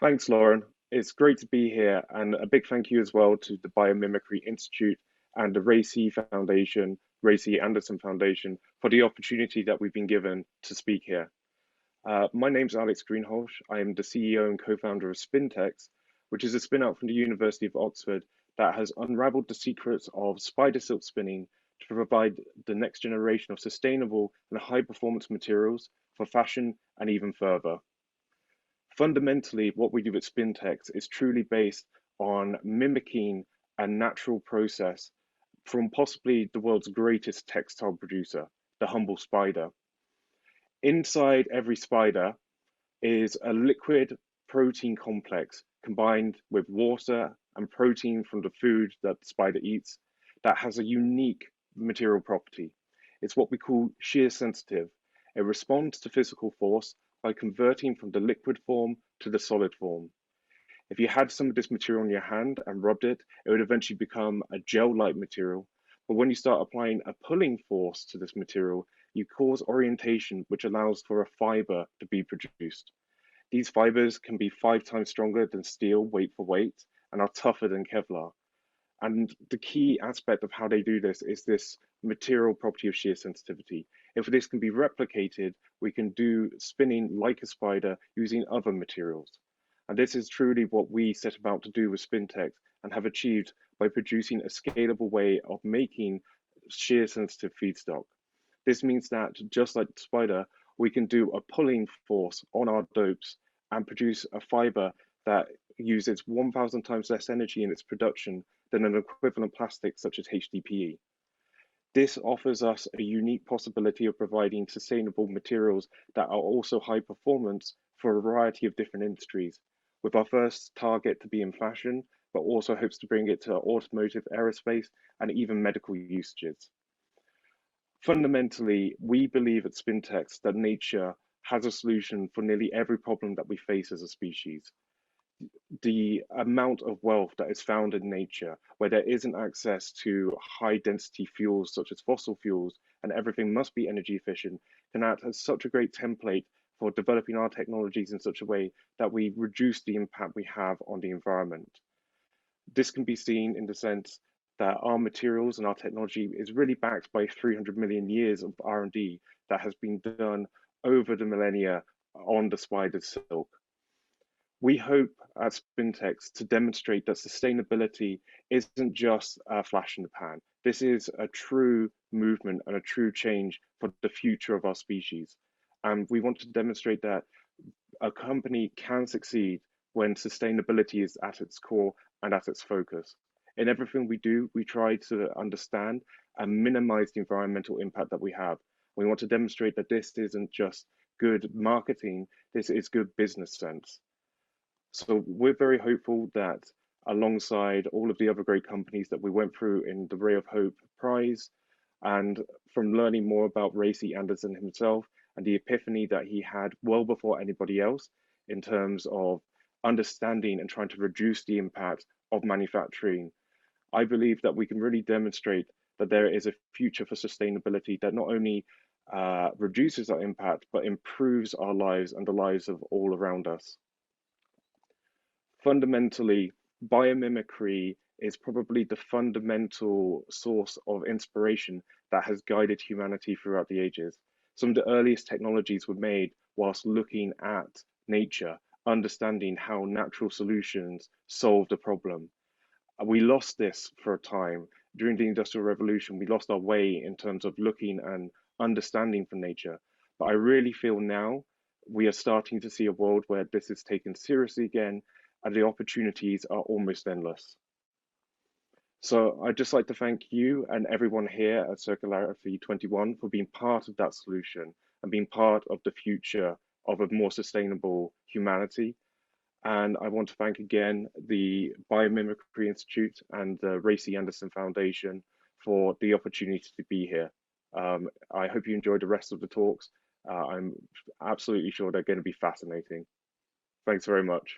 Thanks, Lauren. It's great to be here, and a big thank you as well to the Biomimicry Institute and the Ray C. Anderson Foundation for the opportunity that we've been given to speak here. My name's Alex Greenhalgh. I am the CEO and co-founder of Spintex, which is a spin-out from the University of Oxford that has unraveled the secrets of spider silk spinning to provide the next generation of sustainable and high-performance materials for fashion and even further. Fundamentally, what we do at Spintex is truly based on mimicking a natural process from possibly the world's greatest textile producer, the humble spider. Inside every spider is a liquid protein complex combined with water and protein from the food that the spider eats that has a unique material property. It's what we call shear sensitive. It responds to physical force by converting from the liquid form to the solid form. If you had some of this material in your hand and rubbed it, it would eventually become a gel-like material. But when you start applying a pulling force to this material, you cause orientation, which allows for a fiber to be produced. These fibers can be 5 times stronger than steel, weight for weight, and are tougher than Kevlar. And the key aspect of how they do this is this material property of shear sensitivity. If this can be replicated, we can do spinning like a spider using other materials. And this is truly what we set about to do with Spintex and have achieved by producing a scalable way of making shear sensitive feedstock. This means that just like the spider, we can do a pulling force on our dopes and produce a fiber that uses 1,000 times less energy in its production than an equivalent plastic such as HDPE. This offers us a unique possibility of providing sustainable materials that are also high performance for a variety of different industries, with our first target to be in fashion, but also hopes to bring it to automotive, aerospace, and even medical usages. Fundamentally, we believe at Spintex that nature has a solution for nearly every problem that we face as a species. The amount of wealth that is found in nature, where there isn't access to high density fuels such as fossil fuels, and everything must be energy efficient, can act as such a great template for developing our technologies in such a way that we reduce the impact we have on the environment. This can be seen in the sense that our materials and our technology is really backed by 300 million years of R&D that has been done over the millennia on the spider silk. We hope at Spintex to demonstrate that sustainability isn't just a flash in the pan. This is a true movement and a true change for the future of our species. And we want to demonstrate that a company can succeed when sustainability is at its core and at its focus. In everything we do, we try to understand and minimize the environmental impact that we have. We want to demonstrate that this isn't just good marketing, this is good business sense. So we're very hopeful that alongside all of the other great companies that we went through in the Ray of Hope Prize, and from learning more about Ray C. Anderson himself and the epiphany that he had well before anybody else in terms of understanding and trying to reduce the impact of manufacturing, I believe that we can really demonstrate that there is a future for sustainability that not only reduces our impact, but improves our lives and the lives of all around us. Fundamentally, biomimicry is probably the fundamental source of inspiration that has guided humanity throughout the ages. Some of the earliest technologies were made whilst looking at nature, understanding how natural solutions solved a problem. We lost this for a time. During the Industrial Revolution, we lost our way in terms of looking and understanding from nature. But I really feel now we are starting to see a world where this is taken seriously again, and the opportunities are almost endless. So I'd just like to thank you and everyone here at Circularity 21 for being part of that solution and being part of the future of a more sustainable humanity. And I want to thank again the Biomimicry Institute and the Ray C. Anderson Foundation for the opportunity to be here. I hope you enjoyed the rest of the talks. I'm absolutely sure they're going to be fascinating. Thanks very much.